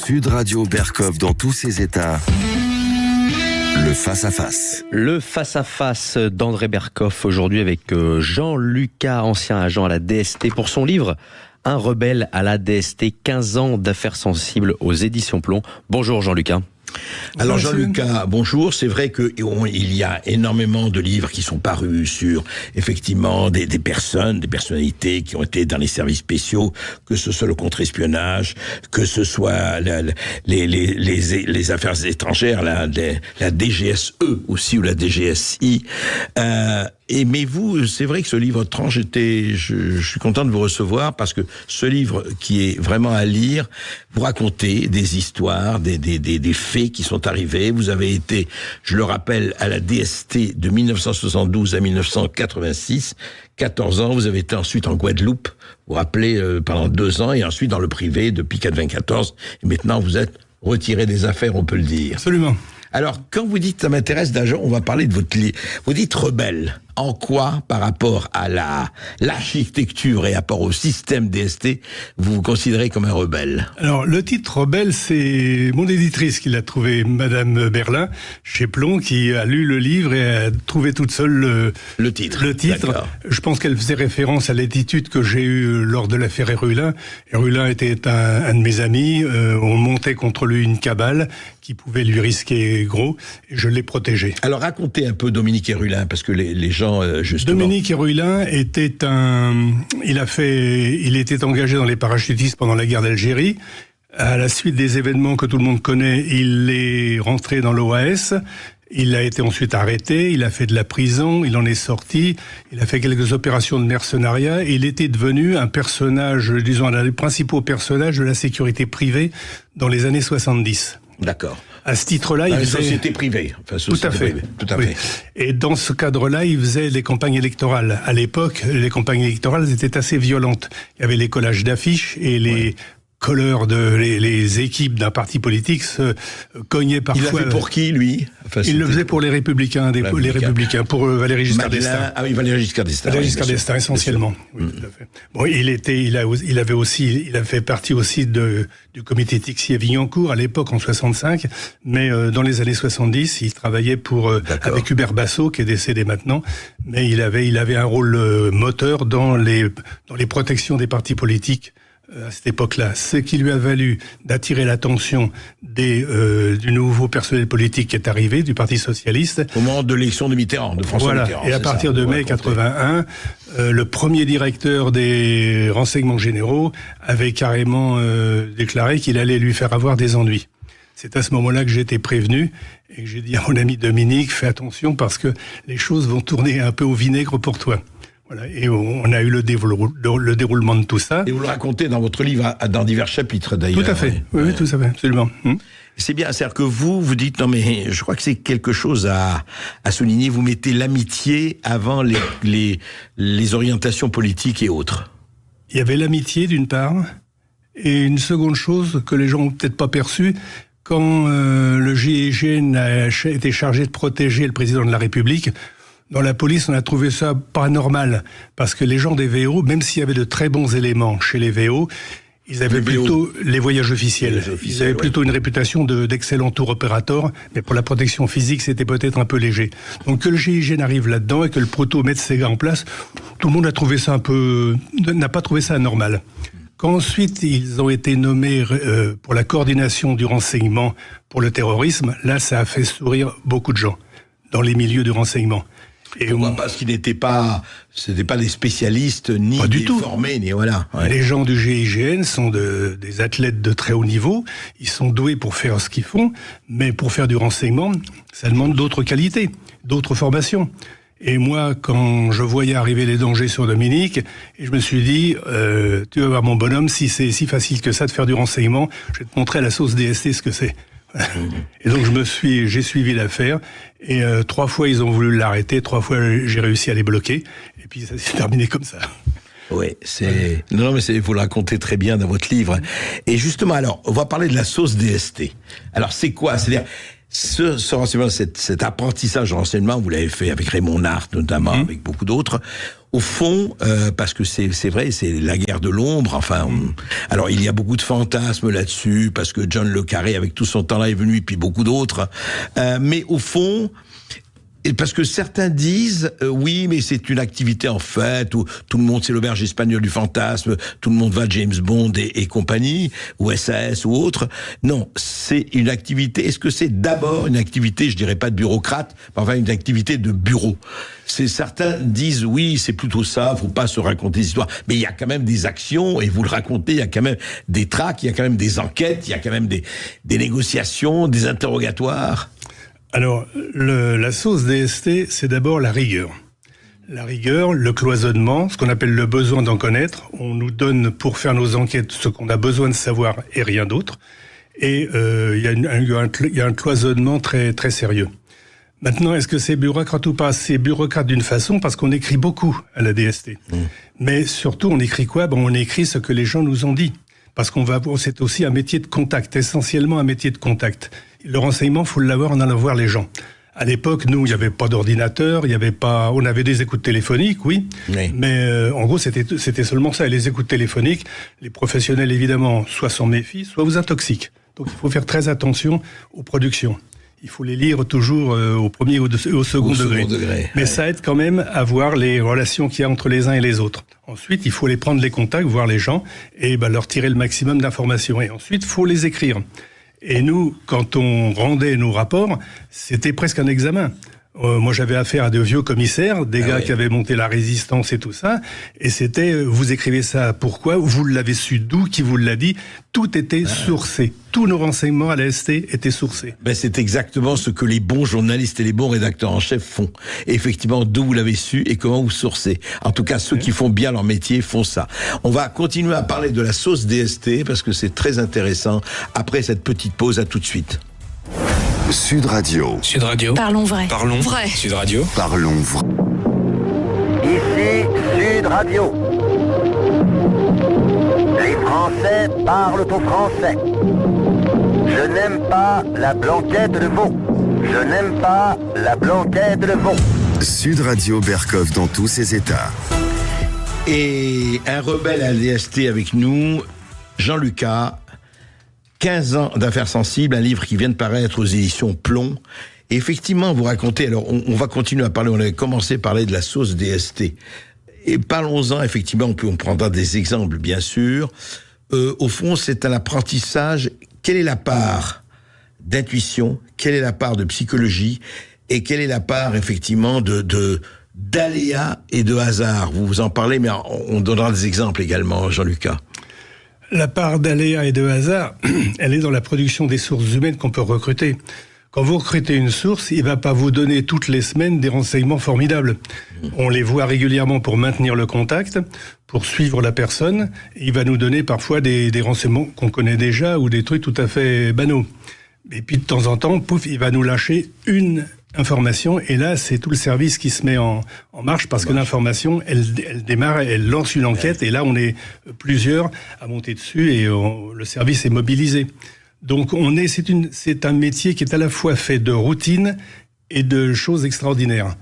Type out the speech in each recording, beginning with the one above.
Sud Radio Berkov dans tous ses états. Le face-à-face. Le face-à-face d'André Berkov aujourd'hui avec Jean Lucas, ancien agent à la DST, pour son livre « Un rebelle à la DST, 15 ans d'affaires sensibles » aux éditions Plomb. Bonjour Jean Lucas. Alors Jean-Lucas, bonjour. C'est vrai qu'il y a énormément de livres qui sont parus sur effectivement des personnes, des personnalités qui ont été dans les services spéciaux, que ce soit le contre-espionnage, que ce soit les affaires étrangères, la DGSE aussi ou la DGSI. Mais vous, c'est vrai que ce livre tranche, je suis content de vous recevoir parce que ce livre qui est vraiment à lire, vous racontez des histoires, des faits qui sont arrivés. Vous avez été, je le rappelle, à la DST de 1972 à 1986, 14 ans. Vous avez été ensuite en Guadeloupe, vous vous rappelez, pendant 2 ans, et ensuite dans le privé depuis 1994. Et maintenant, vous êtes retiré des affaires, on peut le dire. Absolument. Alors, quand vous dites « ça m'intéresse d'agent », on va parler de votre livre. Vous dites « rebelle ». En quoi, par rapport à l'architecture et rapport au système DST, vous vous considérez comme un rebelle? Alors, le titre rebelle, c'est mon éditrice qui l'a trouvé, Madame Berlin, chez Plomb, qui a lu le livre et a trouvé toute seule le titre. Je pense qu'elle faisait référence à l'attitude que j'ai eue lors de l'affaire Hérulin. Hérulin était un de mes amis. On montait contre lui une cabale qui pouvait lui risquer gros, et je l'ai protégé. Alors, racontez un peu Dominique Hérulin, parce que les gens, justement... Dominique Hérulin était il était engagé dans les parachutistes pendant la guerre d'Algérie. À la suite des événements que tout le monde connaît, il est rentré dans l'OAS. Il a été ensuite arrêté, il a fait de la prison, il en est sorti, il a fait quelques opérations de mercenariat, et il était devenu un personnage, disons, un des principaux personnages de la sécurité privée dans les années 70. D'accord. À ce titre-là, il faisait... société privée. Enfin, tout à fait. Et dans ce cadre-là, il faisait des campagnes électorales. À l'époque, les campagnes électorales étaient assez violentes. Il y avait les collages d'affiches et les colleurs les équipes d'un parti politique se cognaient parfois. Il l'a fait pour qui, lui? Il le faisait pour les Républicains, les Républicains, pour Valéry Giscard d'Estaing. Ah oui, Valéry Giscard d'Estaing. Valéry Giscard d'Estaing, essentiellement. Oui, tout à fait. Bon, il a fait partie aussi du comité Tixier-Vignancourt à l'époque, en 65, mais dans les années 70, il travaillait avec Hubert Bassot, qui est décédé maintenant, mais il avait un rôle moteur dans les protections des partis politiques à cette époque-là, ce qui lui a valu d'attirer l'attention du nouveau personnel politique qui est arrivé, du Parti Socialiste. Au moment de l'élection de Mitterrand, de François Mitterrand. Et à partir de mai 81, le premier directeur des renseignements généraux avait carrément déclaré qu'il allait lui faire avoir des ennuis. C'est à ce moment-là que j'ai été prévenu et que j'ai dit à mon ami Dominique, fais attention parce que les choses vont tourner un peu au vinaigre pour toi. Voilà, et on a eu le déroulement de tout ça. Et vous le racontez dans votre livre, dans divers chapitres d'ailleurs. Tout à fait, oui, tout à fait, absolument. C'est bien, c'est-à-dire que vous dites, non mais je crois que c'est quelque chose à souligner, vous mettez l'amitié avant les orientations politiques et autres. Il y avait l'amitié d'une part, et une seconde chose que les gens n'ont peut-être pas perçue, quand le GIGN a été chargé de protéger le président de la République, dans la police, on a trouvé ça pas normal, parce que les gens des VO, même s'il y avait de très bons éléments chez les VO, ils avaient plutôt les voyages officiels. Ils avaient plutôt une réputation d'excellents tour opérateurs, mais pour la protection physique, c'était peut-être un peu léger. Donc que le GIGN arrive là-dedans et que le proto mette ses gars en place, tout le monde a trouvé ça n'a pas trouvé ça anormal. Quand ensuite ils ont été nommés pour la coordination du renseignement pour le terrorisme, là ça a fait sourire beaucoup de gens dans les milieux du renseignement. Et parce qu'ils c'était pas des spécialistes, ni pas du tout formés, ni voilà. Ouais. Les gens du GIGN sont des athlètes de très haut niveau, ils sont doués pour faire ce qu'ils font, mais pour faire du renseignement, ça demande d'autres qualités, d'autres formations. Et moi, quand je voyais arriver les dangers sur Dominique, et je me suis dit, tu vas voir mon bonhomme, si c'est si facile que ça de faire du renseignement, je vais te montrer à la sauce DST ce que c'est. Et donc j'ai suivi l'affaire et 3 fois ils ont voulu l'arrêter, 3 fois j'ai réussi à les bloquer et puis ça s'est terminé comme ça. Oui, non mais vous le racontez très bien dans votre livre. Et justement, alors on va parler de la sauce DST. Alors c'est quoi? C'est-à-dire ce renseignement, cet apprentissage de renseignement, vous l'avez fait avec Raymond Nart notamment, avec beaucoup d'autres. Au fond, parce que c'est vrai, c'est la guerre de l'ombre. Enfin, alors il y a beaucoup de fantasmes là-dessus, parce que John le Carré, avec tout son temps là, est venu, et puis beaucoup d'autres. Mais au fond, et parce que certains disent, oui, mais c'est une activité en fait, où tout le monde, c'est l'auberge espagnole du fantasme, tout le monde va James Bond et compagnie, ou SAS ou autre. Non, c'est une activité, est-ce que c'est d'abord une activité, je dirais pas de bureaucrate, mais enfin une activité de bureau? Certains disent, oui, c'est plutôt ça, faut pas se raconter des histoires, mais il y a quand même des actions, et vous le racontez, il y a quand même des tracts, il y a quand même des enquêtes, il y a quand même des négociations, des interrogatoires. Alors, la sauce DST, c'est d'abord la rigueur. La rigueur, le cloisonnement, ce qu'on appelle le besoin d'en connaître. On nous donne pour faire nos enquêtes ce qu'on a besoin de savoir et rien d'autre. Et il y a un cloisonnement très, très sérieux. Maintenant, est-ce que c'est bureaucrate ou pas? C'est bureaucrate d'une façon parce qu'on écrit beaucoup à la DST. Mais surtout, on écrit quoi? On écrit ce que les gens nous ont dit. Parce c'est aussi un métier de contact, essentiellement un métier de contact. Le renseignement, faut l'avoir en allant voir les gens. À l'époque, nous, il n'y avait pas d'ordinateur, on avait des écoutes téléphoniques, oui. Mais en gros, c'était seulement ça. Et les écoutes téléphoniques, les professionnels, évidemment, soit s'en méfient, soit vous intoxiquent. Donc, il faut faire très attention aux productions. Il faut les lire toujours au premier ou au second degré. Mais ça aide quand même à voir les relations qu'il y a entre les uns et les autres. Ensuite, il faut les prendre les contacts, voir les gens, et leur tirer le maximum d'informations. Et ensuite, il faut les écrire. Et nous, quand on rendait nos rapports, c'était presque un examen. Moi, j'avais affaire à de vieux commissaires, des gars qui avaient monté la résistance et tout ça. Et c'était, vous écrivez ça pourquoi? Vous l'avez su d'où? Qui vous l'a dit? Tout était sourcé. Tous nos renseignements à la ST étaient sourcés. C'est exactement ce que les bons journalistes et les bons rédacteurs en chef font. Et effectivement, d'où vous l'avez su et comment vous sourcez. En tout cas, ceux qui font bien leur métier font ça. On va continuer à parler de la sauce DST parce que c'est très intéressant. Après cette petite pause, à tout de suite. Sud Radio. Sud Radio. Parlons vrai. Parlons vrai. Sud Radio. Parlons vrai. Ici Sud Radio. Les Français parlent au français. Je n'aime pas la blanquette de veau. Je n'aime pas la blanquette de veau. Sud Radio Bercoff dans tous ses états. Et un rebelle à l'DST avec nous, Jean-Lucas. 15 ans d'affaires sensibles, un livre qui vient de paraître aux éditions Plomb. Et effectivement, vous racontez, alors on va continuer à parler, on avait commencé à parler de la sauce DST. Et parlons-en, effectivement, on prendra des exemples, bien sûr. Au fond, c'est un apprentissage. Quelle est la part d'intuition? Quelle est la part de psychologie? Et quelle est la part, effectivement, d'aléas et de hasard? Vous en parlez, mais on donnera des exemples également, Jean-Lucas. La part d'aléa et de hasard, elle est dans la production des sources humaines qu'on peut recruter. Quand vous recrutez une source, il va pas vous donner toutes les semaines des renseignements formidables. On les voit régulièrement pour maintenir le contact, pour suivre la personne. Il va nous donner parfois des renseignements qu'on connaît déjà ou des trucs tout à fait banaux. Et puis de temps en temps, pouf, il va nous lâcher une information, et là, c'est tout le service qui se met en marche, parce que l'information, elle démarre, elle lance une enquête, et là, on est plusieurs à monter dessus, et le service est mobilisé. Donc, c'est un métier qui est à la fois fait de routine et de choses extraordinaires.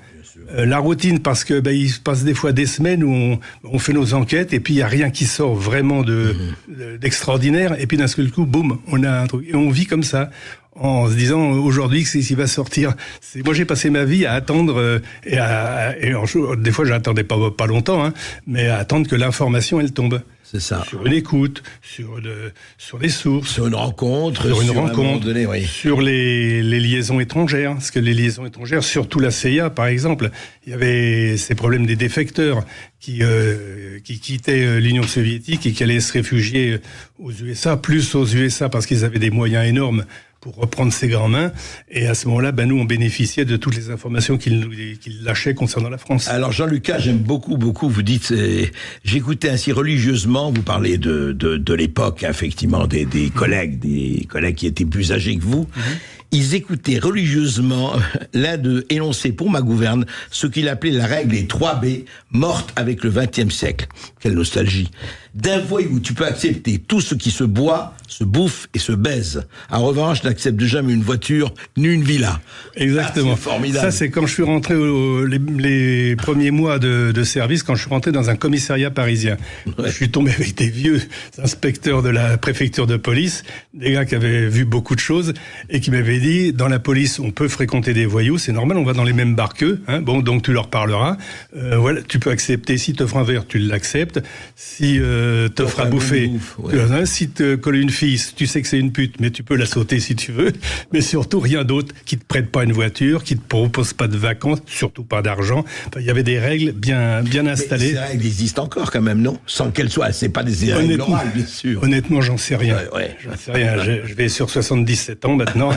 La routine, parce que il se passe des fois des semaines où on fait nos enquêtes, et puis il n'y a rien qui sort vraiment d'extraordinaire, et puis d'un seul coup, boum, on a un truc, et on vit comme ça, en se disant aujourd'hui c'est ce qui va sortir. Moi, j'ai passé ma vie à attendre, des fois j'attendais pas longtemps, mais à attendre que l'information elle tombe. C'est ça. Sur une écoute, sur les sources, sur une rencontre, donné, oui. Sur les liaisons étrangères, parce que les liaisons étrangères, surtout la CIA par exemple, il y avait ces problèmes des défecteurs qui quittaient l'Union soviétique et qui allaient se réfugier aux USA, plus aux USA parce qu'ils avaient des moyens énormes pour reprendre ses grandes mains. Et à ce moment-là, nous, on bénéficiait de toutes les informations qu'il lâchait concernant la France. Alors, Jean-Lucas, j'aime beaucoup, vous dites, j'écoutais ainsi religieusement, vous parlez de l'époque, effectivement, des collègues qui étaient plus âgés que vous. Ils écoutaient religieusement l'un d'eux énoncer pour ma gouverne ce qu'il appelait la règle des 3 B, morte avec le XXe siècle. Quelle nostalgie. d'un voyou, tu peux accepter tout ce qui se boit, se bouffe et se baise. En revanche, n'accepte jamais une voiture ni une villa. Exactement. C'est formidable. Ça, c'est quand je suis rentré les premiers mois de service, quand je suis rentré dans un commissariat parisien. Ouais. Je suis tombé avec des vieux inspecteurs de la préfecture de police, des gars qui avaient vu beaucoup de choses et qui m'avaient dit, dans la police, on peut fréquenter des voyous, c'est normal, on va dans les mêmes bars qu'eux, hein. Bon, donc tu leur parleras. Voilà, tu peux accepter, si te fera un verre, tu l'acceptes. Si te fera bouffer, si te colle une fille, tu sais que c'est une pute, mais tu peux la sauter si tu veux. Mais surtout, rien d'autre, qui te prête pas une voiture, qui te propose pas de vacances, surtout pas d'argent. Enfin, il y avait des règles bien installées. Mais ces règles existent encore quand même, non? Sans qu'elles soient, c'est pas des règles normales, bien sûr. Honnêtement, j'en sais rien. Ouais. J'en sais rien. Je vais sur 77 ans maintenant.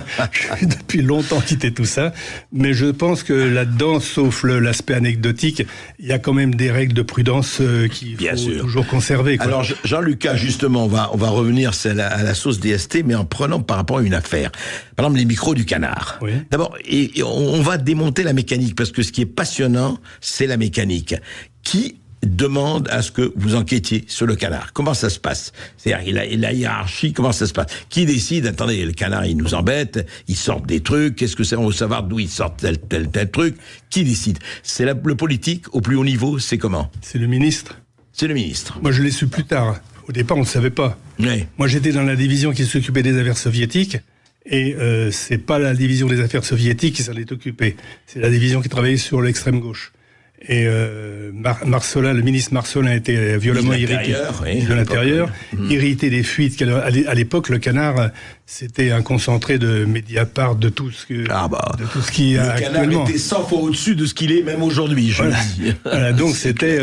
J'ai depuis longtemps quitté tout ça. Mais je pense que là-dedans, sauf l'aspect anecdotique, il y a quand même des règles de prudence qu'il faut toujours conserver, quoi. Alors, Jean-Lucas, justement, on va revenir à la sauce DST, mais en prenant par rapport à une affaire. Par exemple, les micros du Canard. Oui. D'abord, on va démonter la mécanique, parce que ce qui est passionnant, c'est la mécanique. Qui demande à ce que vous enquêtiez sur le Canard? Comment ça se passe? C'est-à-dire, la hiérarchie, comment ça se passe? Qui décide? Attendez, le Canard, il nous embête, ils sortent des trucs, qu'est-ce que c'est? On veut savoir d'où ils sortent tel truc. Qui décide? C'est le politique, au plus haut niveau, c'est comment? C'est le ministre. C'est le ministre. Moi, je l'ai su plus tard. Au départ, on ne savait pas. Oui. Moi, j'étais dans la division qui s'occupait des affaires soviétiques. Et c'est pas la division des affaires soviétiques qui s'en est occupée. C'est la division qui travaillait sur l'extrême gauche. Et Marcelin, le ministre Marcelin était violemment irrité de l'intérieur, irrité des fuites. À l'époque, le Canard, c'était un concentré de Mediapart, de tout ce qui a actuellement. Le Canard était 100 fois au-dessus de ce qu'il est même aujourd'hui, je le dis. Voilà, donc c'était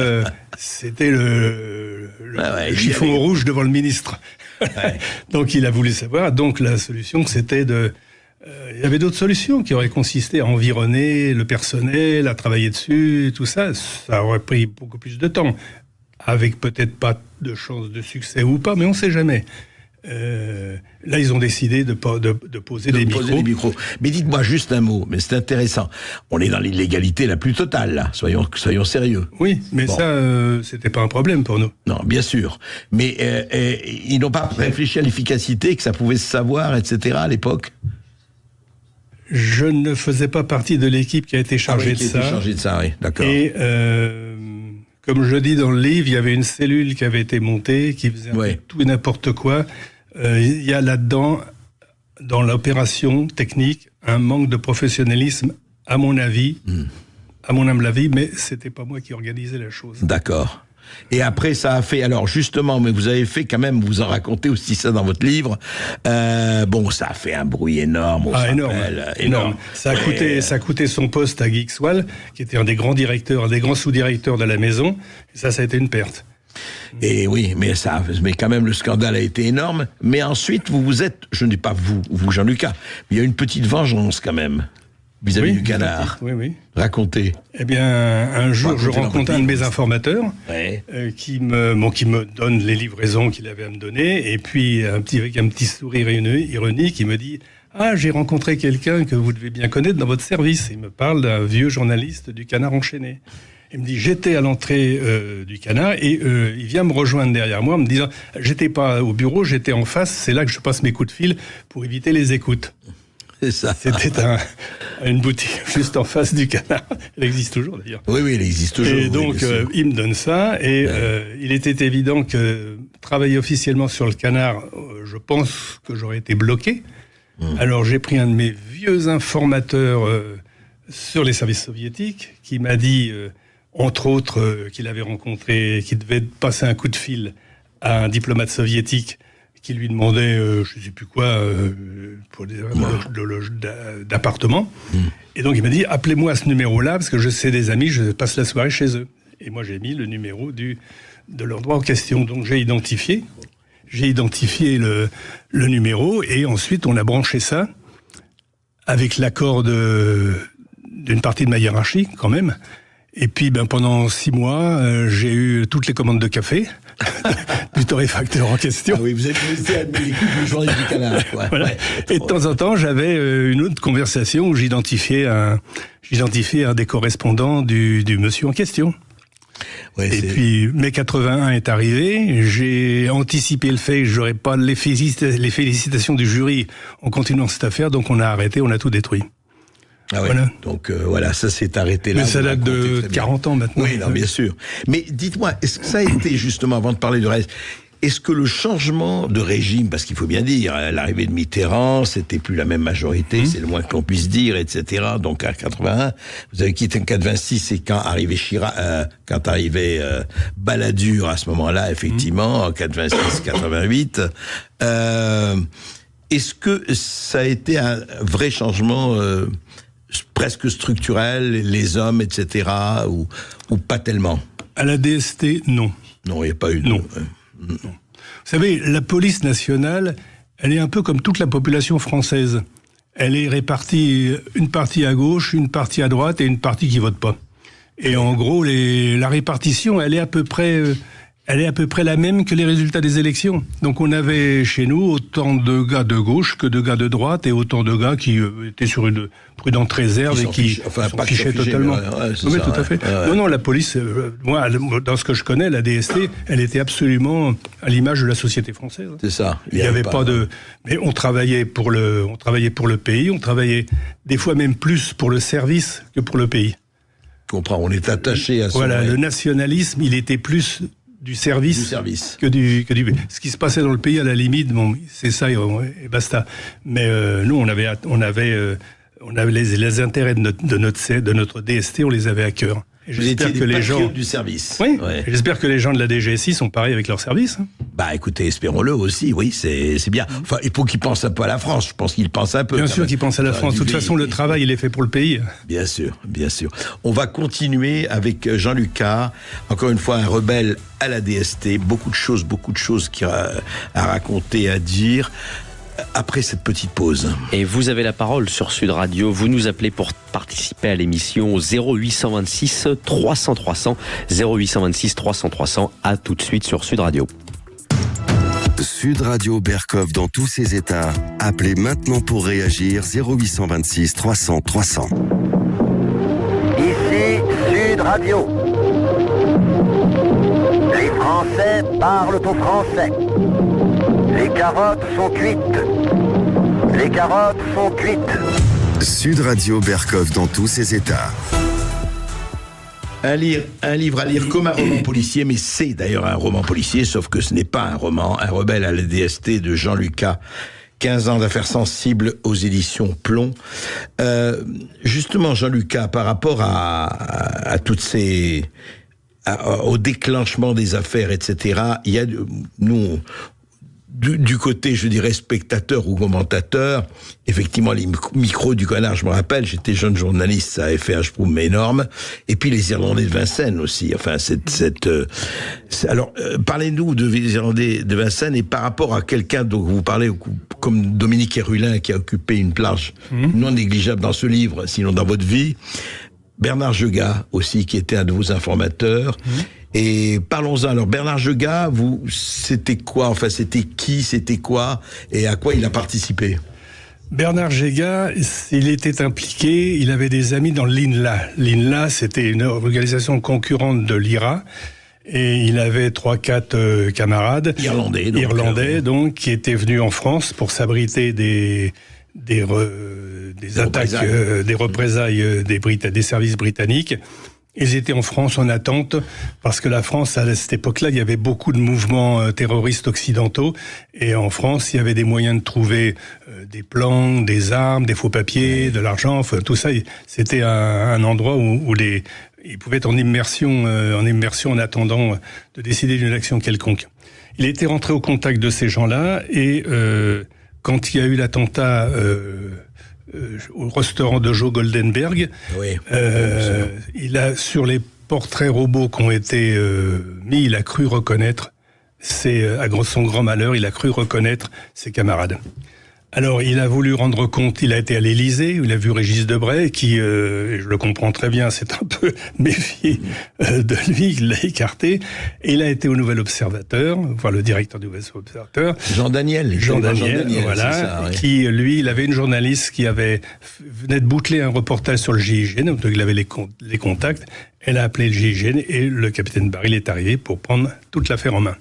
le chiffon rouge devant le ministre. Ouais. Donc il a voulu savoir. Donc la solution, c'était il y avait d'autres solutions qui auraient consisté à environner le personnel, à travailler dessus, tout ça. Ça aurait pris beaucoup plus de temps, avec peut-être pas de chance de succès ou pas, mais on ne sait jamais. Là, ils ont décidé de poser des micros. Mais dites-moi juste un mot, mais c'est intéressant. On est dans l'illégalité la plus totale, là. Soyons sérieux. Oui, mais ça, c'était pas un problème pour nous. Non, bien sûr. Mais ils n'ont pas réfléchi à l'efficacité, que ça pouvait se savoir, etc. à l'époque. Je ne faisais pas partie de l'équipe qui a été chargée de ça. Chargée de ça, oui, d'accord. Et comme je le dis dans le livre, il y avait une cellule qui avait été montée, qui faisait tout et n'importe quoi. Il y a là-dedans, dans l'opération technique, un manque de professionnalisme, à mon avis, à mon humble avis, mais c'était pas moi qui organisais la chose. D'accord. Et après, ça a fait, alors justement, mais vous avez fait quand même, vous en racontez aussi ça dans votre livre, ça a fait un bruit énorme. Énorme. Ça a coûté son poste à Guy Xwal, qui était un des grands directeurs, un des grands sous-directeurs de la maison, et ça a été une perte. Et oui, mais quand même, le scandale a été énorme, mais ensuite, vous êtes, je ne dis pas vous Jean-Lucas, mais il y a une petite vengeance quand même. Vis-à-vis du Canard. Oui. Racontez. Eh bien, un jour, je rencontre un de mes informateurs qui me donne les livraisons qu'il avait à me donner, et puis avec un petit sourire ironique, il me dit « Ah, j'ai rencontré quelqu'un que vous devez bien connaître dans votre service. » Il me parle d'un vieux journaliste du Canard enchaîné. Il me dit « J'étais à l'entrée du Canard, et il vient me rejoindre derrière moi en me disant « J'étais pas au bureau, j'étais en face, c'est là que je passe mes coups de fil pour éviter les écoutes. » C'est ça. C'était une boutique juste en face du Canard. Elle existe toujours d'ailleurs. Oui, elle existe toujours. Et donc, il me donne ça. Et il était évident que travailler officiellement sur le Canard, je pense que j'aurais été bloqué. Alors, j'ai pris un de mes vieux informateurs sur les services soviétiques qui m'a dit, entre autres, qu'il avait rencontré, qu'il devait passer un coup de fil à un diplomate soviétique qui lui demandait, je ne sais plus quoi, pour des loges d'appartement. Et donc il m'a dit, appelez-moi à ce numéro-là, parce que je sais des amis, je passe la soirée chez eux. Et moi j'ai mis le numéro de l'endroit en question. Donc j'ai identifié le numéro, et ensuite on a branché ça, avec l'accord d'une partie de ma hiérarchie, quand même. Et puis, pendant 6 mois, j'ai eu toutes les commandes de café du torréfacteur en question. Ah oui, vous êtes resté à l'écoute du journal du Canard. Voilà. Et de temps en temps, j'avais une autre conversation où j'identifiais un des correspondants du monsieur en question. Ouais, Et puis, mai 81 est arrivé, j'ai anticipé le fait que j'aurais pas les félicitations du jury en continuant cette affaire, donc on a arrêté, on a tout détruit. Ah ouais. Voilà. Donc voilà, ça s'est arrêté là. Mais ça date de 40 ans maintenant. Oui, non, bien sûr. Mais dites-moi, est-ce que ça a été justement, avant de parler du reste, est-ce que le changement de régime, parce qu'il faut bien dire, l'arrivée de Mitterrand, c'était plus la même majorité, c'est le moins que l'on puisse dire, etc. Donc à 81, vous avez quitté en 86, et quand arrivait quand arrivait Balladur à ce moment-là, effectivement, en 86, 88, est-ce que ça a été un vrai changement presque structurel, les hommes, etc., ou pas tellement? À la DST, non. Non, il n'y a pas eu de... Non. Non. Vous savez, la police nationale, elle est un peu comme toute la population française. Elle est répartie, une partie à gauche, une partie à droite et une partie qui vote pas. Et en gros, la répartition, elle est à peu près la même que les résultats des élections. Donc on avait chez nous autant de gars de gauche que de gars de droite et autant de gars qui étaient sur une prudente réserve et qui s'en fichaient totalement. Oui, tout à fait. Ouais. Non, la police, moi, dans ce que je connais, la DST, elle était absolument à l'image de la société française. C'est ça. Il n'y avait pas de... Mais on travaillait pour le pays, on travaillait des fois même plus pour le service que pour le pays. Je comprends, on est attaché à ça. Voilà, le nationalisme, il était plus... Du service que du ce qui se passait dans le pays, à la limite, bon, c'est ça et basta. Mais nous, on avait les intérêts de notre DST, on les avait à cœur. Et j'espère que les gens du service. Oui. Ouais. J'espère que les gens de la DGSI sont pareils avec leur service. Bah, écoutez, espérons-le aussi. Oui, c'est bien. Enfin, il faut qu'ils pensent un peu à la France. Je pense qu'ils pensent un peu. Bien sûr qu'ils pensent à la France. De toute façon, le travail, il est fait pour le pays. Bien sûr, bien sûr. On va continuer avec Jean Lucas. Encore une fois, un rebelle à la DST. Beaucoup de choses qu'il a à raconter, à dire. Après cette petite pause. Et vous avez la parole sur Sud Radio. Vous nous appelez pour participer à l'émission au 0826 300 300. 0826 300 300. À tout de suite sur Sud Radio. Sud Radio Berkov dans tous ses états. Appelez maintenant pour réagir 0826 300 300. Ici Sud Radio. Les Français parlent au français. Les carottes sont cuites. Les carottes sont cuites. Sud Radio Berkov dans tous ses états. Un livre à lire comme un roman policier, mais c'est d'ailleurs un roman policier, sauf que ce n'est pas un roman. Un rebelle à la DST de Jean Lucas. 15 ans d'affaires sensibles aux éditions Plomb. Justement, Jean Lucas, par rapport à toutes ces... au déclenchement des affaires, etc., il y a... Nous... Du côté, je dirais, spectateur ou commentateur, effectivement, les micros du Canard, je me rappelle, j'étais jeune journaliste, ça avait fait un schtroumpf énorme. Et puis les Irlandais de Vincennes aussi. Enfin, alors, parlez-nous des Irlandais de Vincennes et par rapport à quelqu'un dont vous parlez, comme Dominique Hérulin, qui a occupé une plage non négligeable dans ce livre, sinon dans votre vie. Bernard Jegat aussi, qui était un de vos informateurs. Et parlons-en. Alors, Bernard Jegat, c'était quoi? Enfin, c'était qui? C'était quoi? Et à quoi il a participé? Bernard Jegat, il était impliqué, il avait des amis dans l'INLA. L'INLA, c'était une organisation concurrente de l'IRA. Et il avait 3-4 camarades. Irlandais, donc, qui étaient venus en France pour s'abriter des attaques, des représailles des services britanniques. Ils étaient en France en attente, parce que la France, à cette époque-là, il y avait beaucoup de mouvements terroristes occidentaux, et en France, il y avait des moyens de trouver des plans, des armes, des faux papiers, de l'argent, enfin, tout ça, c'était un endroit où ils pouvaient être en immersion en attendant de décider d'une action quelconque. Il était rentré au contact de ces gens-là, et quand il y a eu l'attentat... au restaurant de Joe Goldenberg, il a, sur les portraits robots qui ont été mis, il a cru reconnaître, à son grand malheur, il a cru reconnaître ses camarades. Alors, il a voulu rendre compte, il a été à l'Élysée, il a vu Régis Debray, qui, je le comprends très bien, s'est un peu méfié de lui, il l'a écarté, et il a été au Nouvel Observateur, voir le directeur du Nouvel Observateur. Jean Daniel, voilà, ça, ouais. Qui, lui, il avait une journaliste qui venait de boucler un reportage sur le GIGN, donc il avait les contacts, elle a appelé le GIGN, et le capitaine Baril est arrivé pour prendre toute l'affaire en main.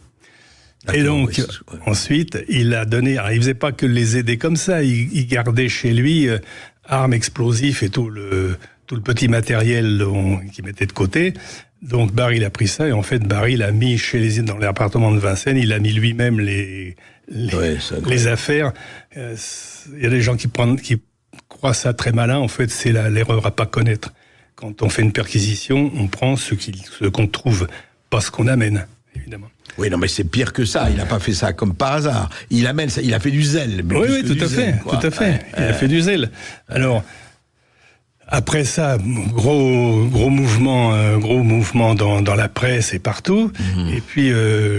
Et donc, oui, ensuite, il a donné... Alors, il faisait pas que les aider comme ça, il gardait chez lui armes, explosifs et tout le petit matériel qu'il mettait de côté. Donc, Baril a pris ça, et en fait, Baril a mis dans l'appartement de Vincennes, il a mis lui-même les affaires. Il y a des gens qui croient ça très malin, en fait, c'est l'erreur à pas connaître. Quand on fait une perquisition, on prend ce qu'on trouve, pas ce qu'on amène, évidemment. Oui, non, mais c'est pire que ça. Il n'a pas fait ça comme par hasard. Il amène ça. Il a fait du zèle. Oui, tout à fait. Il a fait du zèle. Alors, après ça, gros mouvement dans la presse et partout. Et puis,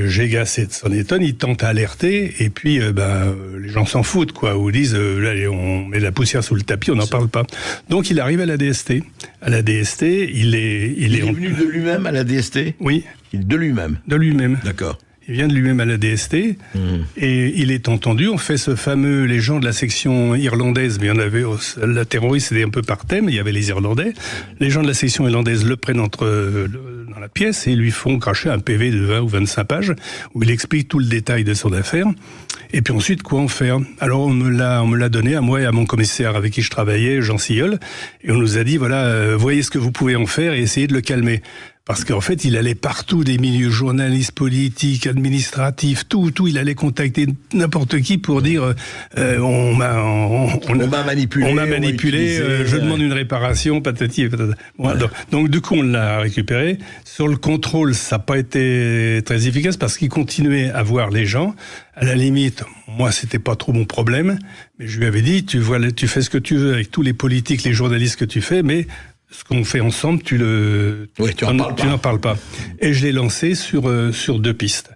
Gégas s'en étonne, il tente à alerter. Et puis, les gens s'en foutent, quoi. Ou disent, là, on met de la poussière sous le tapis, on n'en parle pas. Donc, il arrive à la DST. À la DST, il est venu de lui-même à la DST ? Oui. De lui-même. De lui-même. D'accord. Il vient de lui-même à la DST, et il est entendu. On fait ce fameux, les gens de la section irlandaise, mais il y en avait, la terroriste, c'était un peu par thème, il y avait les Irlandais. Les gens de la section irlandaise le prennent dans la pièce et lui font cracher un PV de 20 ou 25 pages, où il explique tout le détail de son affaire. Et puis ensuite, quoi en faire ? Alors on me l'a donné à moi et à mon commissaire avec qui je travaillais, Jean Silleul, et on nous a dit, voilà, voyez ce que vous pouvez en faire et essayez de le calmer. Parce qu'en fait, il allait partout, des milieux journalistes, politiques, administratifs, tout. Il allait contacter n'importe qui pour dire on m'a manipulé, je demande une réparation, patati et patata. Voilà. Donc du coup, on l'a récupéré. Sur le contrôle, ça n'a pas été très efficace parce qu'il continuait à voir les gens. À la limite, moi, c'était pas trop mon problème, mais je lui avais dit, tu fais ce que tu veux avec tous les politiques, les journalistes que tu fais, mais ce qu'on fait ensemble, tu n'en parles pas. Et je l'ai lancé sur 2 pistes.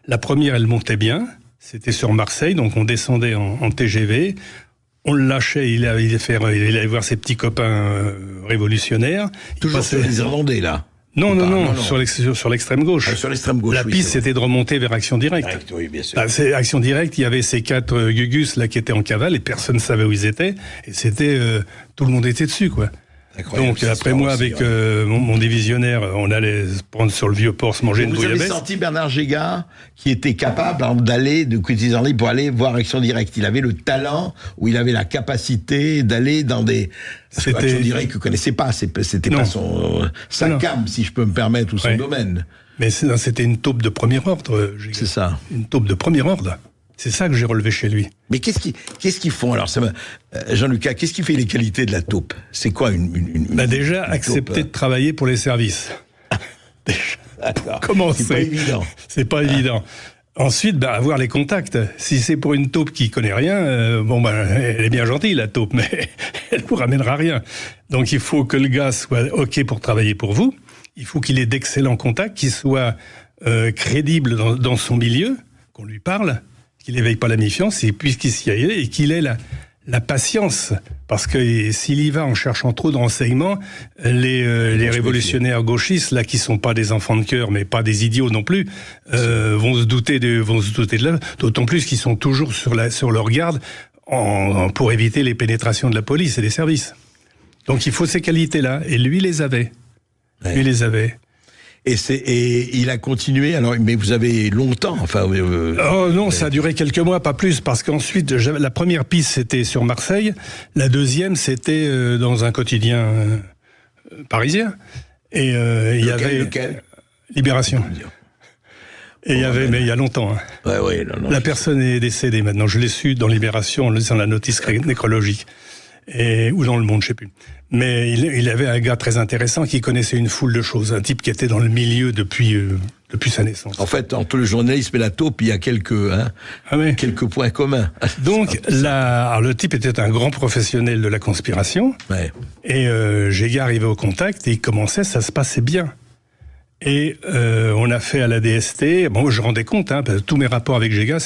La première, elle montait bien. C'était sur Marseille, donc on descendait en TGV. On le lâchait, il allait voir ses petits copains révolutionnaires. Toujours sur les Irlandais, là. Non, sur l'extrême gauche. Sur l'extrême gauche. La piste, c'était de remonter vers Action Directe. Oui, bien sûr. Action Directe, il y avait ces 4 Gugus là qui étaient en cavale et personne ne savait où ils étaient. Et c'était tout le monde était dessus, quoi. Donc après moi, avec mon divisionnaire, on allait se prendre sur le Vieux-Port, se manger une bouillabaisse. Vous avez senti Bernard Gégas qui était capable d'aller de cotiser en ligne pour aller voir Action Directe. Il avait le talent ou il avait la capacité d'aller dans des... Action Directe que vous ne connaissez pas, c'était pas sa cam, si je peux me permettre, ou son domaine. Mais c'était une taupe de premier ordre, Gégas. C'est ça. Une taupe de premier ordre. C'est ça que j'ai relevé chez lui. Mais qu'est-ce qu'ils font alors, Jean-Lucas, qu'est-ce qui fait les qualités de la taupe ? C'est quoi déjà, accepter de travailler pour les services. Comment c'est pas évident. C'est pas évident. Ensuite, avoir les contacts. Si c'est pour une taupe qui connaît rien, elle est bien gentille, la taupe, mais elle vous ramènera rien. Donc il faut que le gars soit OK pour travailler pour vous. Il faut qu'il ait d'excellents contacts, qu'il soit crédible dans son milieu, qu'on lui parle, qu'il n'éveille pas la méfiance, et puisqu'il s'y aille, et qu'il ait la patience. Parce que s'il y va en cherchant trop de renseignements, les révolutionnaires gauchistes, là, qui sont pas des enfants de cœur, mais pas des idiots non plus, vont se douter de là, d'autant plus qu'ils sont toujours sur leur garde pour éviter les pénétrations de la police et des services. Donc il faut ces qualités-là, et lui les avait. Ouais. Lui les avait. Et il a continué, alors, mais vous avez longtemps, Oh non, ça a duré quelques mois, pas plus, parce qu'ensuite, la première piste, c'était sur Marseille, la deuxième, c'était dans un quotidien parisien, et il y avait... Lequel ? Libération. Et il y avait, mais il y a longtemps. Hein. Ouais, non, la personne est décédée maintenant, je l'ai su dans Libération, en lisant la notice nécrologique, ou dans Le Monde, je sais plus. Mais il avait un gars très intéressant qui connaissait une foule de choses. Un type qui était dans le milieu depuis sa naissance. En fait, entre le journalisme et la taupe, il y a quelques points communs. Donc, le type était un grand professionnel de la conspiration. Ouais. Et Gégas arrivait au contact et il commençait, ça se passait bien. Et on a fait à la DST, bon, je rendais compte, parce que tous mes rapports avec Géga,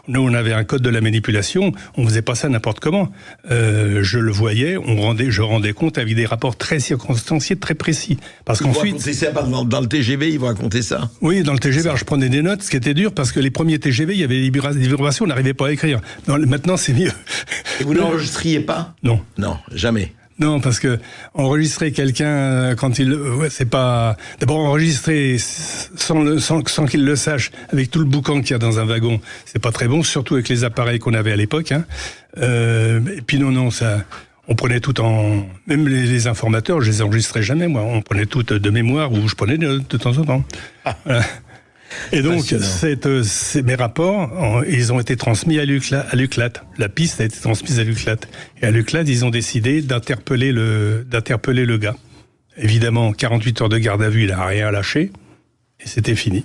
nous on avait un code de la manipulation, on faisait pas ça n'importe comment. Je le voyais, je rendais compte avec des rapports très circonstanciés, très précis. Parce qu'ensuite, ça, dans le TGV, ils vont raconter ça. Oui, dans le TGV, alors je prenais des notes, ce qui était dur, parce que les premiers TGV, il y avait des vibrations, on n'arrivait pas à écrire. Maintenant, c'est mieux. Et vous n'enregistriez pas ? Non. Non, jamais. Non, parce que enregistrer quelqu'un quand c'est pas. D'abord enregistrer sans qu'il le sache, avec tout le boucan qu'il y a dans un wagon, c'est pas très bon, surtout avec les appareils qu'on avait à l'époque. Et puis non, ça. On prenait tout même les informateurs, je les enregistrais jamais, moi. On prenait tout de mémoire ou je prenais de temps en temps. Voilà. Et donc, mes rapports, ils ont été transmis à l'UCLAT. La piste a été transmise à l'UCLAT. Et à l'UCLAT, ils ont décidé d'interpeller le gars. Évidemment, 48 heures de garde à vue, il n'a rien lâché. Et c'était fini.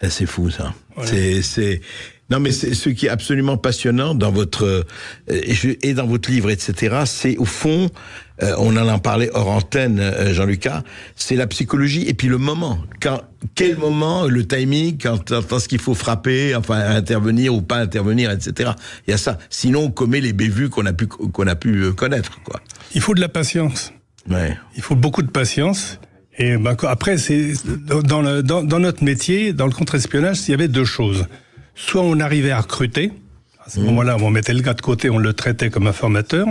C'est fou, ça. Voilà. Non, mais ce qui est absolument passionnant dans votre et dans votre livre, etc., c'est au fond, on en parlait hors antenne, Jean-Lucas, c'est la psychologie et puis le moment. Quel moment, le timing, quand ce qu'il faut frapper, enfin intervenir ou pas intervenir, etc. Il y a ça. Sinon, on commet les bévues qu'on a pu connaître, quoi. Il faut de la patience. Ouais. Il faut beaucoup de patience. Et après, c'est dans notre métier, dans le contre-espionnage, il y avait deux choses. Soit on arrivait à recruter, à ce moment-là, on mettait le gars de côté, on le traitait comme informateur,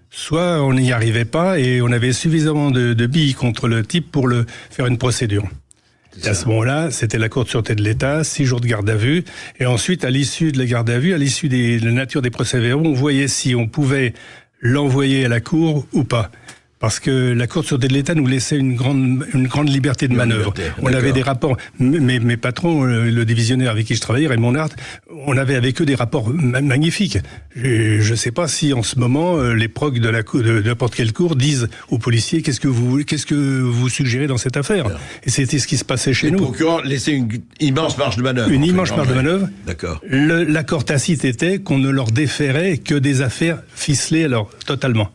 soit on n'y arrivait pas et on avait suffisamment de billes contre le type pour le faire une procédure. Et à ce moment-là, c'était la Cour de sûreté de l'État, 6 jours de garde à vue, et ensuite, à l'issue de la garde à vue, à l'issue de la nature des procès-verbaux, on voyait si on pouvait l'envoyer à la Cour ou pas. Parce que la Cour de sûreté de l'État nous laissait une grande liberté de manœuvre. On avait des rapports. Mes patrons, le divisionnaire avec qui je travaillais, Raymond Nart, on avait avec eux des rapports magnifiques. Je ne sais pas si en ce moment les procs de n'importe quelle cour disent aux policiers qu'est-ce que vous suggérez dans cette affaire. Et c'était ce qui se passait chez nous. Les procureurs laissaient une immense marge de manœuvre. Une immense marge de manœuvre. D'accord. L'accord tacite était qu'on ne leur déférait que des affaires ficelées totalement.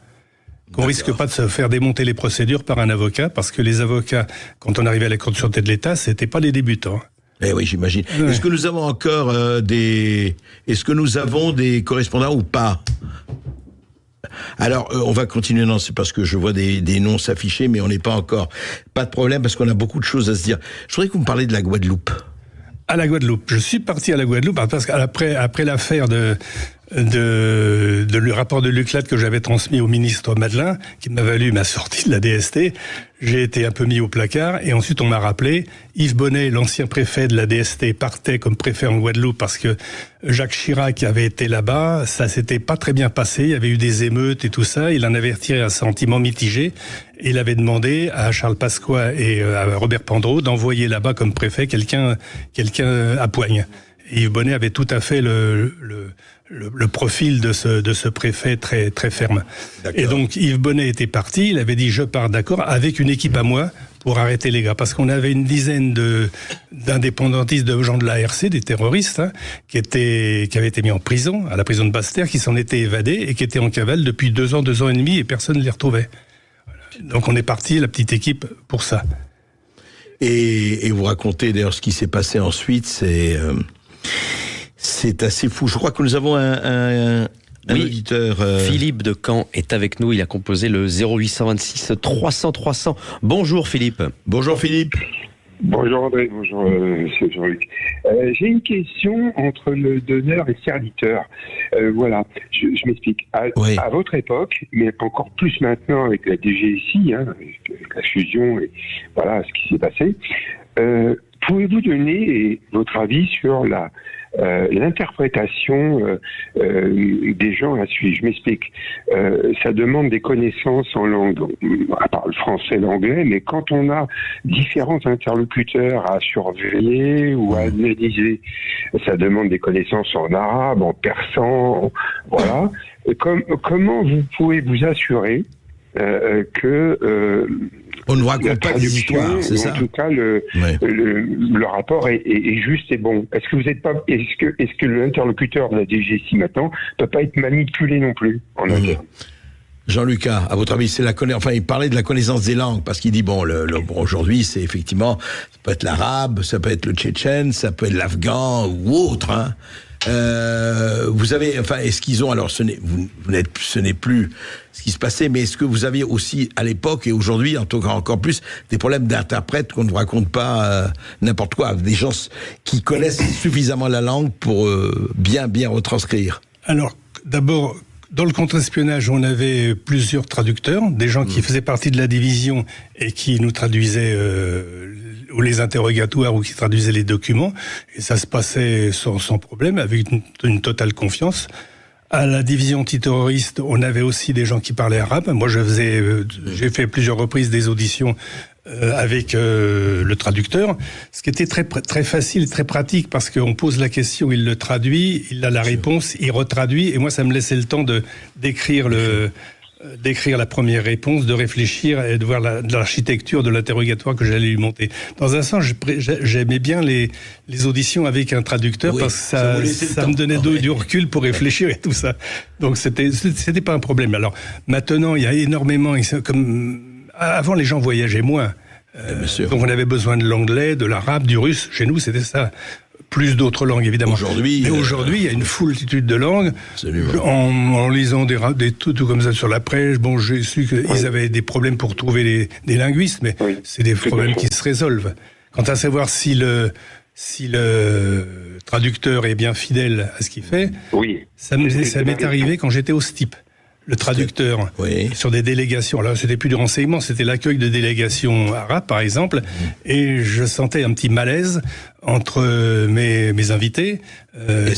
Qu'on risque pas de se faire démonter les procédures par un avocat, parce que les avocats, quand on arrivait à la Cour de sûreté de l'État, c'était pas les débutants. Eh oui, j'imagine. Ouais. Est-ce que nous avons encore Est-ce que nous avons des correspondants ou pas ? Alors, on va continuer. Non, c'est parce que je vois des noms s'afficher, mais on n'est pas encore. Pas de problème, parce qu'on a beaucoup de choses à se dire. Je voudrais que vous me parliez de la Guadeloupe. À la Guadeloupe. Je suis parti à la Guadeloupe, parce qu'après l'affaire le rapport de l'UCLAT que j'avais transmis au ministre Madeleine, qui m'a valu ma sortie de la DST, j'ai été un peu mis au placard, et ensuite on m'a rappelé, Yves Bonnet, l'ancien préfet de la DST, partait comme préfet en Guadeloupe parce que Jacques Chirac avait été là-bas, ça s'était pas très bien passé, il y avait eu des émeutes et tout ça, il en avait retiré un sentiment mitigé, et il avait demandé à Charles Pasqua et à Robert Pandreau d'envoyer là-bas comme préfet quelqu'un à Poigne. Et Yves Bonnet avait tout à fait le profil de ce préfet très, très ferme. D'accord. Et donc Yves Bonnet était parti, il avait dit je pars d'accord avec une équipe à moi pour arrêter les gars, parce qu'on avait une dizaine d'indépendantistes, de gens de l'ARC, des terroristes, qui avaient été mis en prison, à la prison de Basse-Terre, qui s'en étaient évadés et qui étaient en cavale depuis 2 ans et demi et personne ne les retrouvait. Voilà. Donc on est parti, la petite équipe, pour ça. Et vous racontez d'ailleurs ce qui s'est passé ensuite, c'est assez fou. Je crois que nous avons un auditeur. Philippe de Caen est avec nous. Il a composé le 0826 300 300. Bonjour Philippe. Bonjour Philippe. Bonjour André, bonjour monsieur Jean-Luc. J'ai une question entre le donneur et le serviteur. Voilà, je m'explique. À votre époque, mais encore plus maintenant avec la DGSI, avec la fusion et voilà ce qui s'est passé, pouvez-vous donner votre avis sur l'interprétation des gens à suivre? Je m'explique. Ça demande des connaissances en langue, à part le français et l'anglais, mais quand on a différents interlocuteurs à surveiller ou à analyser, ça demande des connaissances en arabe, en persan, voilà. Comment vous pouvez vous assurer que on ne raconte pas des histoires, c'est ça. En tout cas, le rapport est juste et bon. Est-ce que l'interlocuteur de la DGSI maintenant peut pas être manipulé non plus en interne? Jean-Lucas, à votre avis, c'est il parlait de la connaissance des langues, parce qu'il dit, aujourd'hui, c'est effectivement, ça peut être l'arabe, ça peut être le tchétchène, ça peut être l'afghan ou autre, hein. Vous avez, est-ce qu'ils ont, alors ce n'est plus ce qui se passait, mais est-ce que vous aviez aussi à l'époque et aujourd'hui, en tout cas encore plus, des problèmes d'interprètes qu'on ne vous raconte pas n'importe quoi, des gens qui connaissent suffisamment la langue pour bien retranscrire? Alors, d'abord, dans le contre-espionnage, on avait plusieurs traducteurs, des gens qui faisaient partie de la division et qui nous traduisaient ou les interrogatoires ou qui traduisaient les documents, et ça se passait sans problème, avec une totale confiance. À la division antiterroriste, on avait aussi des gens qui parlaient arabe. Moi, j'ai fait plusieurs reprises des auditions avec le traducteur, ce qui était très, très facile, très pratique, parce qu'on pose la question, il le traduit, il a la réponse, il retraduit, et moi, ça me laissait le temps d'écrire la première réponse, de réfléchir et de voir l'architecture de l'interrogatoire que j'allais lui monter. Dans un sens, j'aimais bien les auditions avec un traducteur, parce que ça me donnait du recul pour réfléchir et tout ça. Donc c'était pas un problème. Alors maintenant, il y a énormément, avant les gens voyageaient moins. Donc on avait besoin de l'anglais, de l'arabe, du russe. Chez nous, c'était ça. Plus d'autres langues, évidemment. Aujourd'hui, il y a une foultitude de langues. En lisant des trucs comme ça sur la presse, j'ai su qu'ils avaient des problèmes pour trouver des linguistes, mais c'est des problèmes qui se résolvent. Quant à savoir si le traducteur est bien fidèle à ce qu'il fait, ça m'est arrivé quand j'étais au STIP. Le traducteur, sur des délégations. Alors, c'était plus du renseignement, c'était l'accueil de délégations arabes, par exemple, et je sentais un petit malaise entre mes invités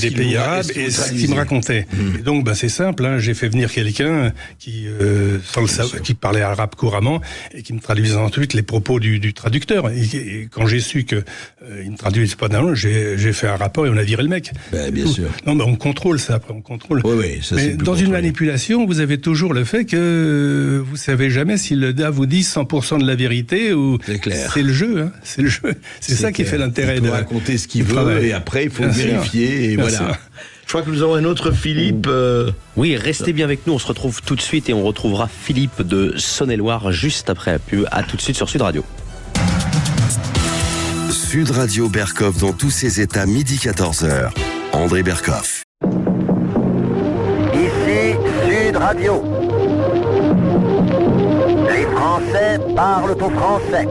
des pays arabes et ce qu'ils me racontaient. Et donc, c'est simple, hein, j'ai fait venir quelqu'un qui parlait arabe couramment et qui me traduisait ensuite les propos du traducteur. Et quand j'ai su qu'il ne traduisait pas d'un langue, j'ai fait un rapport et on a viré le mec. Bien sûr. Non, on contrôle ça, après, on contrôle. Ça, mais dans une manipulation, vous avez toujours le fait que vous savez jamais si le gars vous dit 100% de la vérité ou c'est le jeu, hein, c'est le jeu. C'est ça qui fait l'intérêt de raconter ce qu'il veut et après il faut vérifier et voilà. Je crois que nous avons un autre Philippe. Oui, restez bien avec nous, on se retrouve tout de suite et on retrouvera Philippe de Saône-et-Loire juste après la pub. À tout de suite sur Sud Radio. Sud Radio Berkov dans tous ses états, midi 14h. André Berkov. Ici Sud Radio. Les Français parlent au français.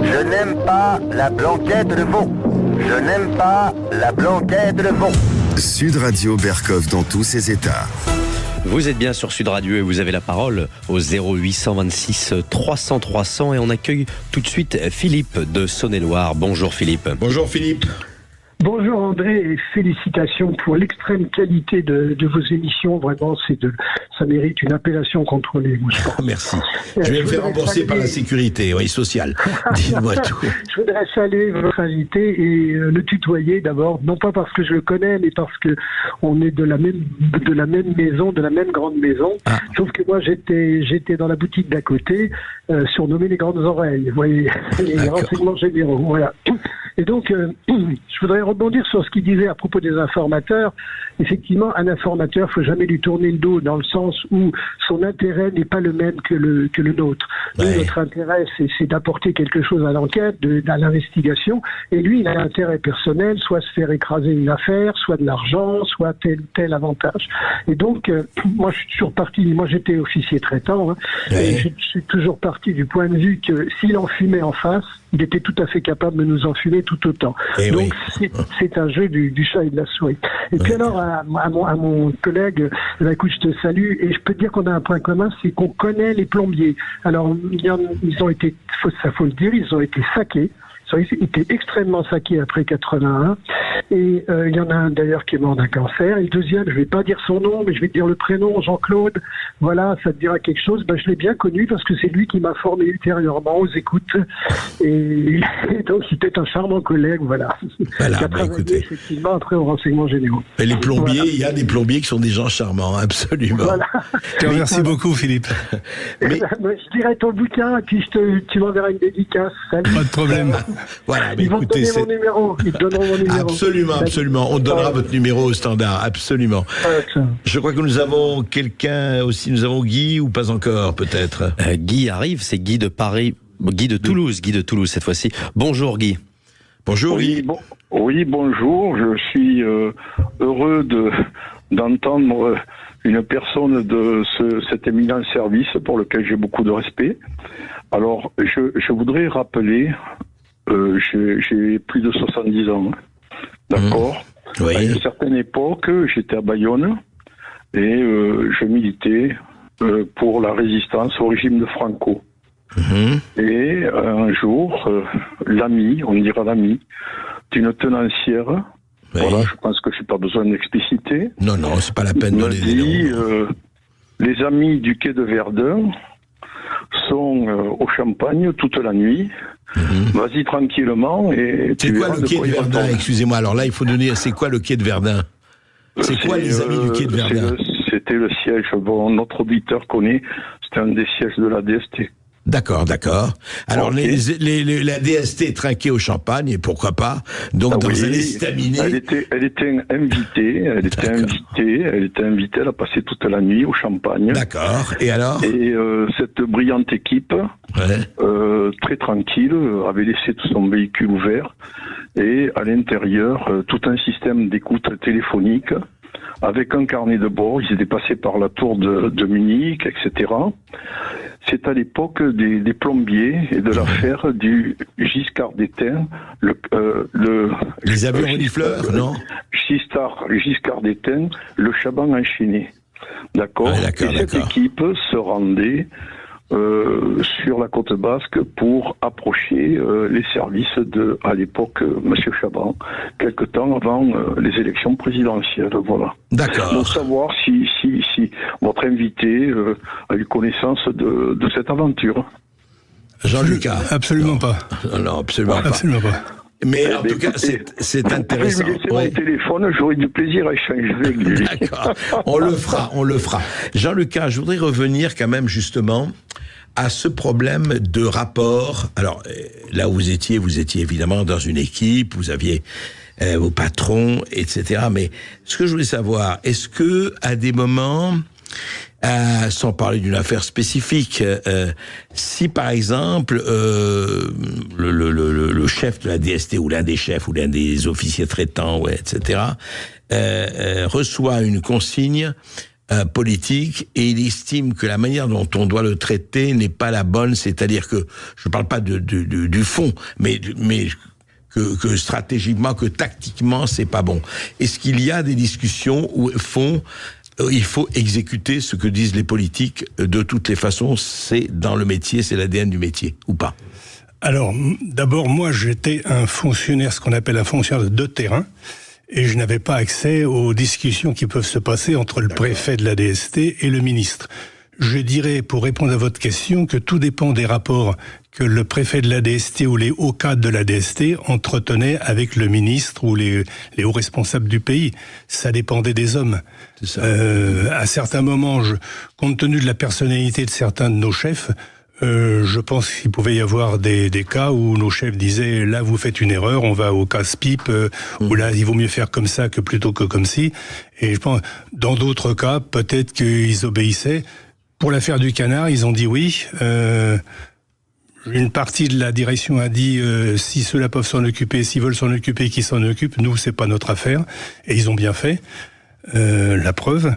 Je n'aime pas la blanquette de veau. Je n'aime pas la blanquette de veau. Sud Radio Berkov dans tous ses états. Vous êtes bien sur Sud Radio et vous avez la parole au 0826 300 300 et on accueille tout de suite Philippe de Saône-et-Loire. Bonjour Philippe. Bonjour Philippe. Bonjour André et félicitations pour l'extrême qualité de vos émissions. Vraiment, ça mérite une appellation contrôlée. Merci. Je vais me faire rembourser par la sécurité sociale. Dis-moi tout. Je voudrais saluer votre invité et le tutoyer d'abord, non pas parce que je le connais, mais parce que on est de la même maison, de la même grande maison. Sauf que moi, j'étais dans la boutique d'à côté, surnommé les grandes oreilles. Vous voyez, les renseignements généraux. Voilà. Et donc, je voudrais rebondir sur ce qu'il disait à propos des informateurs. Effectivement, un informateur, faut jamais lui tourner le dos dans le sens où son intérêt n'est pas le même que le nôtre. Nous, notre intérêt, c'est d'apporter quelque chose à l'enquête, à l'investigation. Et lui, il a un intérêt personnel, soit se faire écraser une affaire, soit de l'argent, soit tel avantage. Et donc, moi, je suis toujours parti. Moi, j'étais officier traitant. Hein, et je suis toujours parti du point de vue que s'il en fumait en face, il était tout à fait capable de nous enfumer tout autant. Donc, c'est un jeu du chat et de la souris. Et puis alors, à mon collègue, écoute, je te salue, et je peux te dire qu'on a un point commun, c'est qu'on connaît les plombiers. Alors, ils ont été, faut le dire, ils ont été saqués. Ils ont été extrêmement saqués après 81. Et il y en a un d'ailleurs qui est mort d'un cancer. Et le deuxième, je vais pas dire son nom, mais je vais te dire le prénom, Jean-Claude. Voilà, ça te dira quelque chose. Je l'ai bien connu parce que c'est lui qui m'a formé ultérieurement aux écoutes. Et donc, c'était un charmant collègue, voilà. Qui a travaillé effectivement après aux renseignements généraux. Et les plombiers, il y a des plombiers qui sont des gens charmants, absolument. Voilà. Je te remercie beaucoup, Philippe. Mais je dirais ton bouquin, et puis tu m'enverras une dédicace. Salut. Pas de problème. Voilà, Ils vont te donner mon numéro. Ils te donneront mon numéro. Absolument. On donnera votre numéro au standard, absolument. Je crois que nous avons quelqu'un aussi. Nous avons Guy ou pas encore, peut-être. Guy arrive, c'est Guy de Paris, Guy de Toulouse cette fois-ci. Bonjour Guy. Bonjour Guy. Oui, bonjour. Je suis heureux d'entendre une personne de cet éminent service pour lequel j'ai beaucoup de respect. Alors, je voudrais rappeler, j'ai plus de 70 ans, d'accord. Oui. À une certaine époque, j'étais à Bayonne et je militais pour la résistance au régime de Franco. Et un jour, l'ami d'une tenancière, voilà, je pense que je n'ai pas besoin d'expliciter. Non, c'est pas la peine de me dit, les amis du quai de Verdun sont au Champagne toute la nuit. Vas-y tranquillement. Et c'est quoi le quai de Verdun? Excusez-moi, alors là, il faut donner, c'est quoi le quai de Verdun? C'est quoi les amis du quai de Verdun? C'était le siège, notre auditeur connaît, c'était un des sièges de la DST. D'accord. Alors, okay. La DST trinquait au Champagne, et pourquoi pas, donc dans un estaminet. Elle était invitée, elle a passé toute la nuit au Champagne. D'accord, et alors? Et cette brillante équipe, très tranquille, avait laissé tout son véhicule ouvert, et à l'intérieur, tout un système d'écoute téléphonique, avec un carnet de bord. Ils étaient passés par la tour de Munich, etc. C'est à l'époque des plombiers et de l'affaire du Giscard d'Estaing, les avions renifleurs, non? Giscard d'Estaing, le Chaban enchaîné. D'accord. Et cette équipe se rendait sur la côte basque pour approcher les services à l'époque, Monsieur Chaban, quelque temps avant les élections présidentielles. Voilà. D'accord. Donc savoir si votre invité a eu connaissance de cette aventure. Jean-Lucas. Absolument pas. Non, absolument pas. Mais en tout cas, c'est intéressant. Je vais laisser mon téléphone, j'aurai du plaisir à échanger avec lui. D'accord, on le fera. Jean-Lucas, je voudrais revenir quand même justement à ce problème de rapport. Alors, là où vous étiez évidemment dans une équipe, vous aviez vos patrons, etc. Mais ce que je voulais savoir, est-ce que à des moments, sans parler d'une affaire spécifique, si par exemple le chef de la DST ou l'un des chefs ou l'un des officiers traitants, etc., reçoit une consigne politique et il estime que la manière dont on doit le traiter n'est pas la bonne, c'est-à-dire que je ne parle pas du fond, mais que stratégiquement, que tactiquement, c'est pas bon. Est-ce qu'il y a des discussions où il faut exécuter ce que disent les politiques de toutes les façons, c'est dans le métier, c'est l'ADN du métier, ou pas? Alors, d'abord, moi, j'étais un fonctionnaire, ce qu'on appelle un fonctionnaire de terrain, et je n'avais pas accès aux discussions qui peuvent se passer entre le préfet de la DST et le ministre. Je dirais, pour répondre à votre question, que tout dépend des rapports que le préfet de la DST ou les hauts cadres de la DST entretenaient avec le ministre ou les hauts responsables du pays. Ça dépendait des hommes. C'est ça. À certains moments, compte tenu de la personnalité de certains de nos chefs, je pense qu'il pouvait y avoir des cas où nos chefs disaient « là, vous faites une erreur, on va au casse-pipe ou là, il vaut mieux faire comme ça que plutôt que comme ci ». Et je pense, dans d'autres cas, peut-être qu'ils obéissaient. Pour l'affaire du canard, ils ont dit oui. Une partie de la direction a dit si ceux-là peuvent s'en occuper, s'ils veulent s'en occuper, qu'ils s'en occupent. Nous, c'est pas notre affaire. Et ils ont bien fait. La preuve.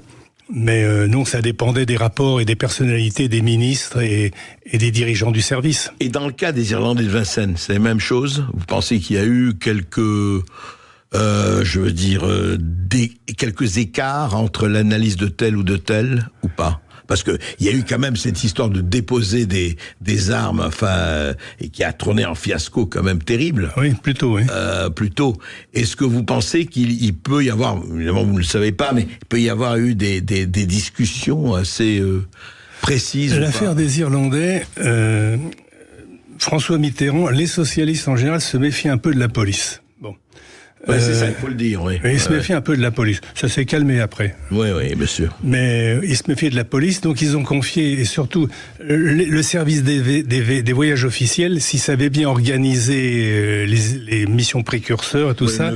Mais non, ça dépendait des rapports et des personnalités des ministres et des dirigeants du service. Et dans le cas des Irlandais de Vincennes, c'est la même chose? Vous pensez qu'il y a eu quelques quelques écarts entre l'analyse de tel ou de tel, ou pas? Parce que il y a eu quand même cette histoire de déposer des armes, enfin, et qui a tourné en fiasco quand même terrible. Oui, plutôt, oui. Plutôt. Est-ce que vous pensez qu'il peut y avoir, évidemment vous ne le savez pas, mais il peut y avoir eu des discussions assez précises? L'affaire des Irlandais, François Mitterrand, les socialistes en général se méfient un peu de la police. Bon. Ouais, c'est ça, il faut le dire, oui. Il se méfie un peu de la police. Ça s'est calmé après. Oui, bien sûr. Mais il se méfiait de la police, donc ils ont confié, et surtout, le service des voyages officiels, s'ils savaient bien organiser les missions précurseurs et tout ça,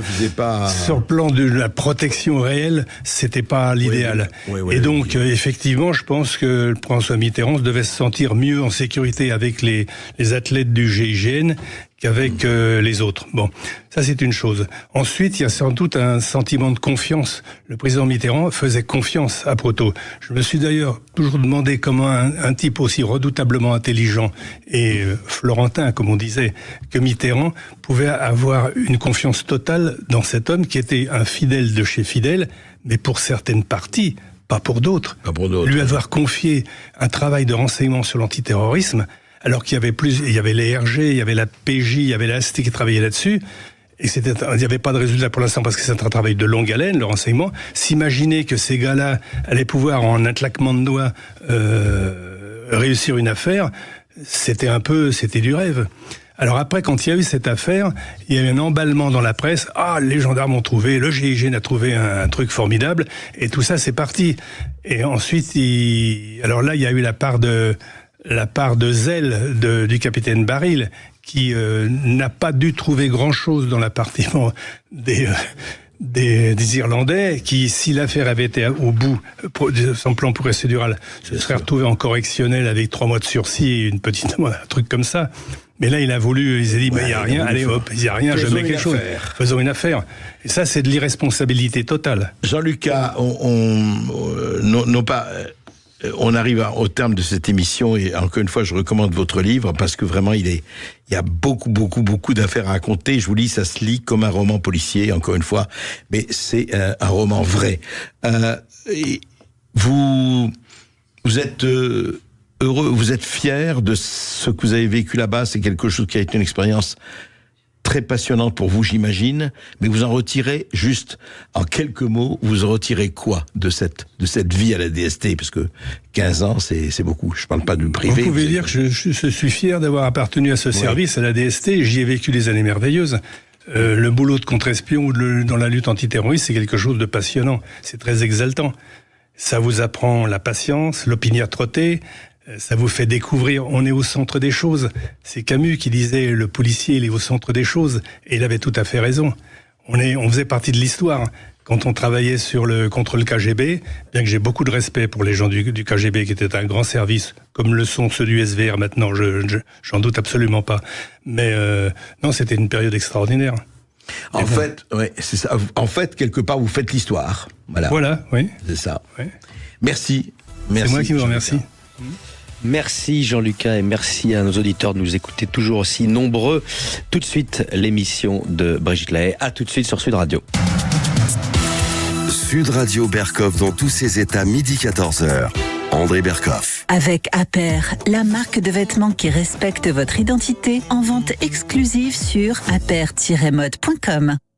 sur le plan de la protection réelle, c'était pas l'idéal. Et donc, effectivement, je pense que François Mitterrand devait se sentir mieux en sécurité avec les athlètes du GIGN qu'avec les autres. Bon, ça c'est une chose. Ensuite, il y a sans doute un sentiment de confiance. Le président Mitterrand faisait confiance à Proto. Je me suis d'ailleurs toujours demandé comment un type aussi redoutablement intelligent et florentin, comme on disait, que Mitterrand, pouvait avoir une confiance totale dans cet homme qui était un fidèle de chez fidèle, mais pour certaines parties, pas pour d'autres. Lui avoir confié un travail de renseignement sur l'antiterrorisme, alors qu'il y avait il y avait les RG, il y avait la PJ, il y avait la ST qui travaillait là-dessus, et il n'y avait pas de résultat pour l'instant parce que c'est un travail de longue haleine, le renseignement. S'imaginer que ces gars-là allaient pouvoir, en un claquement de doigts, réussir une affaire, c'était du rêve. Alors après, quand il y a eu cette affaire, il y a eu un emballement dans la presse. Ah, les gendarmes ont trouvé, le GIGN a trouvé un truc formidable, et tout ça, c'est parti. Et ensuite, alors là, il y a eu la part de zèle du capitaine Baril, qui n'a pas dû trouver grand-chose dans la partie des Irlandais, qui, si l'affaire avait été au bout, son plan procédural, se serait retrouvé en correctionnel avec 3 mois de sursis et un truc comme ça. Mais là, il s'est dit, il n'y a rien, allez hop, il n'y a rien, je mets quelque chose. Faisons une affaire. Et ça, c'est de l'irresponsabilité totale. Jean-Lucas, on arrive au terme de cette émission et encore une fois, je recommande votre livre parce que vraiment, il y a beaucoup d'affaires à raconter. Je vous dis, ça se lit comme un roman policier, encore une fois, mais c'est un roman vrai. Vous êtes heureux, vous êtes fier de ce que vous avez vécu là-bas. C'est quelque chose qui a été une expérience très passionnante pour vous, j'imagine, mais vous en retirez, juste en quelques mots, vous en retirez quoi de cette vie à la DST? Parce que 15 ans, c'est beaucoup. Je parle pas du privé. Vous pouvez dire que je suis fier d'avoir appartenu à ce service, à la DST. J'y ai vécu des années merveilleuses. Le boulot de contre-espion ou dans la lutte antiterroriste, c'est quelque chose de passionnant. C'est très exaltant. Ça vous apprend la patience, l'opiniâtreté. Ça vous fait découvrir, on est au centre des choses. C'est Camus qui disait, le policier, il est au centre des choses. Et il avait tout à fait raison. On faisait partie de l'histoire. Quand on travaillait contre le KGB, bien que j'ai beaucoup de respect pour les gens du KGB, qui étaient un grand service, comme le sont ceux du SVR maintenant, j'en doute absolument pas. Mais non, c'était une période extraordinaire. En fait, c'est ça. En fait, quelque part, vous faites l'histoire. Voilà, oui. C'est ça. Oui. Merci. C'est moi qui vous remercie. Merci Jean-Lucas et merci à nos auditeurs de nous écouter toujours aussi nombreux. Tout de suite, l'émission de Brigitte Lahaye. À tout de suite sur Sud Radio. Sud Radio Berkov dans tous ses états, midi 14h. André Berkov. Avec Aper, la marque de vêtements qui respecte votre identité, en vente exclusive sur aper-mode.com.